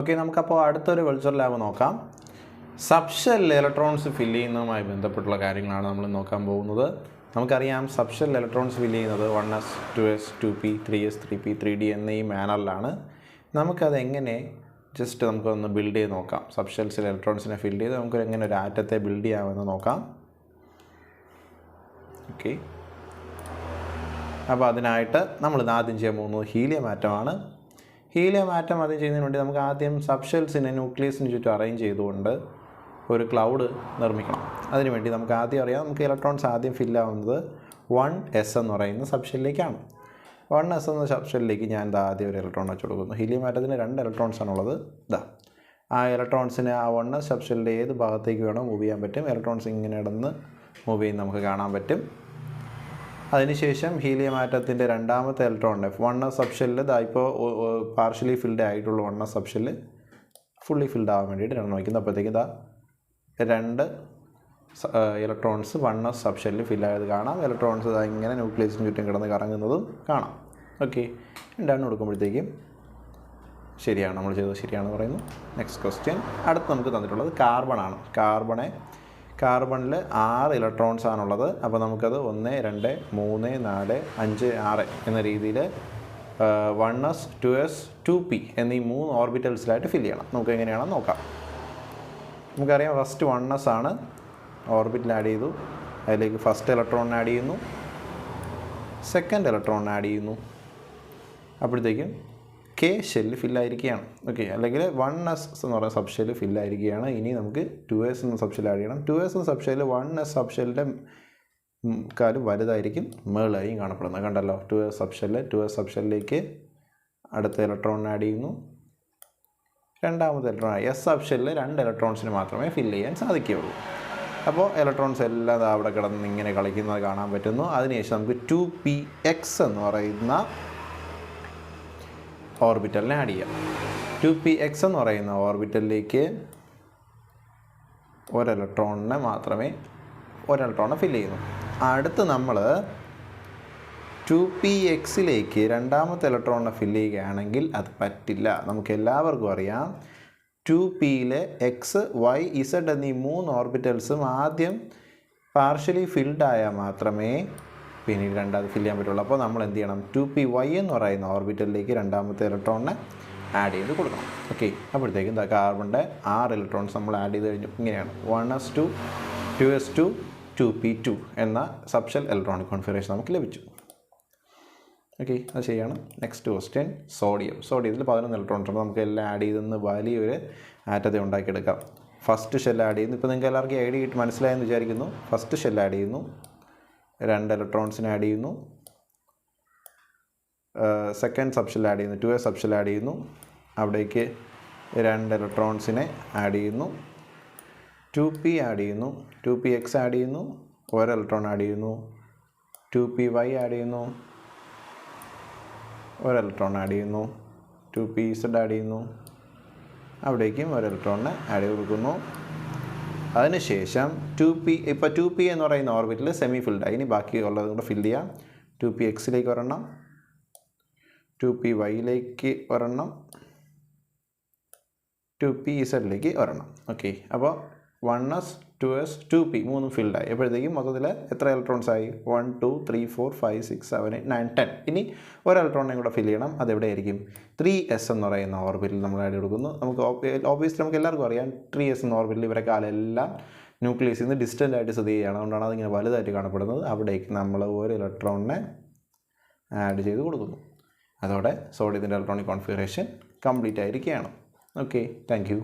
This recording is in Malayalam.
ഓക്കെ, നമുക്കപ്പോൾ അടുത്തൊരു വെർച്വൽ ലാബ് നോക്കാം. സബ്ഷെൽ ഇലക്ട്രോൺസ് ഫില്ല് ചെയ്യുന്നതുമായി ബന്ധപ്പെട്ടുള്ള കാര്യങ്ങളാണ് നമ്മൾ നോക്കാൻ പോകുന്നത്. നമുക്കറിയാം സബ്ഷെൽ ഇലക്ട്രോൺസ് ഫില്ല് ചെയ്യുന്നത് 1s 2s 2p 3s 3p 3d എന്നീ മാനറിലാണ്. നമുക്കത് എങ്ങനെ നമുക്കൊന്ന് ബിൽഡ് ചെയ്ത് നോക്കാം. സബ്ഷെൽസിൽ ഇലക്ട്രോൺസിനെ ഫില്ല് ചെയ്ത് നമുക്ക് എങ്ങനെ ഒരു ആറ്റത്തെ ബിൽഡ് ചെയ്യാമെന്ന് നോക്കാം. ഓക്കെ, അപ്പോൾ അതിനായിട്ട് നമ്മൾ ആദ്യം ചെയ്യാൻ പോകുന്നത് ഹീലിയം ആറ്റമാണ്. ഹീലിയം ആറ്റം ആദ്യം ചെയ്യുന്നതിന് വേണ്ടി നമുക്ക് ആദ്യം സബ്ഷെൽസിനെ ന്യൂക്ലിയസിന് ചുറ്റും അറേഞ്ച് ചെയ്തുകൊണ്ട് ഒരു ക്ലൗഡ് നിർമ്മിക്കണം. അതിനുവേണ്ടി നമുക്ക് ആദ്യം അറിയാം, നമുക്ക് ഇലക്ട്രോൺസ് ആദ്യം ഫില്ലാവുന്നത് 1s എന്ന് പറയുന്ന സബ്ഷെല്ലിലേക്കാണ്. 1s എന്ന സബ്ഷെല്ലിലേക്ക് ഞാൻ ആദ്യം ഒരു ഇലക്ട്രോൺ വെച്ച് കൊടുക്കുന്നു. ഹീലിയം ആറ്റത്തിന് 2 ഇലക്ട്രോൺസാണുള്ളത്. ആ ഇലക്ട്രോൺസിന് ആ 1s സബ്ഷെല്ലിൻ്റെ ഏത് ഭാഗത്തേക്ക് വേണോ മൂവ് ചെയ്യാൻ പറ്റും. ഇലക്ട്രോൺസ് ഇങ്ങനെ ഇടന്ന് മൂവ് ചെയ്യുന്ന നമുക്ക് കാണാൻ പറ്റും. അതിനുശേഷം ഹീലിയം ആറ്റത്തിൻ്റെ രണ്ടാമത്തെ ഇലക്ട്രോൺ 1s സബ്ഷെല്ല് ഇപ്പോൾ പാർഷ്യലി ഫിൽഡ് ആയിട്ടുള്ള 1s സബ്ഷെല്ല് ഫുള്ളി ഫിൽഡ് ആവാൻ വേണ്ടിയിട്ട് രണ്ടെണ്ണം വയ്ക്കുന്നത്. അപ്പോഴത്തേക്ക് 2 ഇലക്ട്രോൺസ് 1s സബ്ഷെല്ലിൽ ഫില്ലായത് കാണാം. ഇലക്ട്രോൺസ് ഇങ്ങനെ ന്യൂക്ലിയസിന് ചുറ്റും കിടന്ന് കറങ്ങുന്നതും കാണാം. ഓക്കെ, രണ്ടാണ് കൊടുക്കുമ്പോഴത്തേക്കും ശരിയാണ്, നമ്മൾ ചെയ്തത് ശരിയാണെന്ന് പറയുന്നു. Next question. അടുത്ത് നമുക്ക് തന്നിട്ടുള്ളത് കാർബണാണ്. കാർബണിൽ 6 ഇലക്ട്രോൺസ് ആണുള്ളത്. അപ്പോൾ നമുക്കത് 1 2 3 4 5 6 എന്ന രീതിയിൽ 1s 2s 2p എന്നീ 3 ഓർബിറ്റൽസിലായിട്ട് ഫില്ല് ചെയ്യണം. നമുക്ക് എങ്ങനെയാണെന്ന് നോക്കാം. നമുക്കറിയാം ഫസ്റ്റ് 1s ആണ്, ഓർബിറ്റിൽ ആഡ് ചെയ്തു. അതിലേക്ക് ഫസ്റ്റ് ഇലക്ട്രോൺ ആഡ് ചെയ്യുന്നു, സെക്കൻഡ് ഇലക്ട്രോൺ ആഡ് ചെയ്യുന്നു. അപ്പോഴത്തേക്കും കെ ഷെല്ല് ഫില്ലായിരിക്കുകയാണ്. ഓക്കെ, അല്ലെങ്കിൽ 1s എന്ന് പറയുന്ന സബ്ഷെല്ല് ഫില്ലായിരിക്കുകയാണ്. ഇനി നമുക്ക് 2s എന്ന സബ്ഷെല്ല് ആഡ് ചെയ്യണം. 2s എന്ന സബ്ഷെല്ല് 1s സബ്ഷെല്ലിൻ്റെ കാലും വലുതായിരിക്കും, മേളായും കാണപ്പെടുന്നത്. കണ്ടല്ലോ, 2s സബ്ഷെല്ലിലേക്ക് അടുത്ത ഇലക്ട്രോൺ ആഡ് ചെയ്യുന്നു. രണ്ടാമത്തെ ഇലക്ട്രോൺ എസ് സബ്ഷെല്ലിൽ 2 ഇലക്ട്രോൺസിന് മാത്രമേ ഫില്ല് ചെയ്യാൻ സാധിക്കുകയുള്ളൂ. അപ്പോൾ ഇലക്ട്രോൺസ് എല്ലാം അവിടെ കിടന്ന് ഇങ്ങനെ കളിക്കുന്നത് കാണാൻ പറ്റുന്നു. അതിനുശേഷം നമുക്ക് 2px എന്ന് പറയുന്ന ഓർബിറ്റലിനെ ആഡ് ചെയ്യാം. 2px എന്ന് പറയുന്ന ഓർബിറ്റലിലേക്ക് ഒരു ഇലക്ട്രോണിനെ ഫില്ല് ചെയ്യുന്നു. അടുത്ത് നമ്മൾ 2pxലേക്ക് രണ്ടാമത്തെ ഇലക്ട്രോണിനെ ഫില്ല് ചെയ്യുകയാണെങ്കിൽ അത് പറ്റില്ല. നമുക്ക് എല്ലാവർക്കും അറിയാം 2pയിലെ എക്സ് വൈ ഇസഡ് എന്നീ 3 ഓർബിറ്റൽസും ആദ്യം പാർഷ്യലി ഫിൽഡ് ആയാൽ മാത്രമേ പിന്നീട് രണ്ടാമത് ഫില്ല് ചെയ്യാൻ പറ്റുള്ളൂ. അപ്പോൾ നമ്മൾ എന്ത് ചെയ്യണം, 2py എന്ന് പറയുന്ന ഓർബിറ്റലിലേക്ക് രണ്ടാമത്തെ ഇലക്ട്രോണിനെ ആഡ് ചെയ്ത് കൊടുക്കണം. ഓക്കെ, അപ്പോഴത്തേക്കും കാർബണിൻ്റെ 6 ഇലക്ട്രോൺസ് നമ്മൾ ആഡ് ചെയ്ത് കഴിഞ്ഞു. ഇങ്ങനെയാണ് 1s2 2s2 2p2 എന്ന സബ്ഷെൽ ഇലക്ട്രോണിക് കോൺഫിഗറേഷൻ നമുക്ക് ലഭിച്ചു. ഓക്കെ, അത് ശരിയാണ്. Next question. സോഡിയത്തിൽ 11 ഇലക്ട്രോൺസ് ഉണ്ട്. നമുക്ക് എല്ലാം ആഡ് ചെയ്തെന്ന് വലിയൊരു ആറ്റത്തെ ഉണ്ടാക്കിയെടുക്കാം. ഫസ്റ്റ് ഷെൽ ആഡ് ചെയ്യുന്നു. ഇപ്പോൾ നിങ്ങൾക്ക് എല്ലാവർക്കും ഐഡിയ കിട്ടി മനസ്സിലായെന്ന് വിചാരിക്കുന്നു. ഫസ്റ്റ് ഷെൽ ആഡ് ചെയ്യുന്നു, 2 ഇലക്ട്രോൺസിനെ ആഡ് ചെയ്യുന്നു. സെക്കൻഡ് സബ്ഷെൽ ആഡ് ചെയ്യുന്നു, 2s സബ്ഷെൽ ആഡ് ചെയ്യുന്നു. അവിടേക്ക് 2 ഇലക്ട്രോൺസിനെ ആഡ് ചെയ്യുന്നു. 2p ആഡ് ചെയ്യുന്നു, 2px ആഡ് ചെയ്യുന്നു, 1 ഇലക്ട്രോൺ ആഡ് ചെയ്യുന്നു. 2py ആഡ് ചെയ്യുന്നു, 1 ഇലക്ട്രോൺ ആഡ് ചെയ്യുന്നു. 2pz ആഡ് ചെയ്യുന്നു. അവിടേക്കും 1 ഇലക്ട്രോണിനെ ആഡ് ചെയ്ത് കൊടുക്കുന്നു. അതിനുശേഷം 2p എന്ന് പറയുന്ന ഓർബിറ്റിൽ സെമി ഫിൽഡായി. ഇനി ബാക്കിയുള്ളത് കൊണ്ട് ഫില്ല് ചെയ്യാം. 2pxലേക്ക് ഒരെണ്ണം, 2pyയിലേക്ക് ഒരെണ്ണം, 2pzലേക്ക് ഒരെണ്ണം. ഓക്കെ, അപ്പോൾ 1s 2s 2p 3 ഫിൽഡായി. എപ്പോഴത്തേക്കും മൊത്തത്തിൽ എത്ര ഇലക്ട്രോൺസ് ആയി? 1 2 3 4 5 6 7 8 9 10. ഇനി 1 ഇലക്ട്രോണിനെ കൂടെ ഫില്ല് ചെയ്യണം. അതെവിടെയായിരിക്കും? 3s എന്ന് പറയുന്ന ഓർബിറ്റിൽ നമ്മൾ ആഡ് കൊടുക്കുന്നു. നമുക്ക് ഓബിയസ്ലി നമുക്ക് എല്ലാവർക്കും അറിയാം 3s എന്ന ഓർബിറ്റിൽ ഇവരെ കാലെല്ലാം ന്യൂക്ലിയസിൽ നിന്ന് ഡിസ്റ്റൻ്റ് ആയിട്ട് സ്ഥിതി ചെയ്യുകയാണ്. അതുകൊണ്ടാണ് അതിങ്ങനെ വലുതായിട്ട് കാണപ്പെടുന്നത്. അവിടേക്ക് നമ്മൾ 1 ഇലക്ട്രോണിനെ ആഡ് ചെയ്ത് കൊടുക്കുന്നു. അതോടെ സോഡിയത്തിൻ്റെ ഇലക്ട്രോണിക് കോൺഫിഗറേഷൻ കംപ്ലീറ്റ് ആയിരിക്കുകയാണ്. Okay, thank you.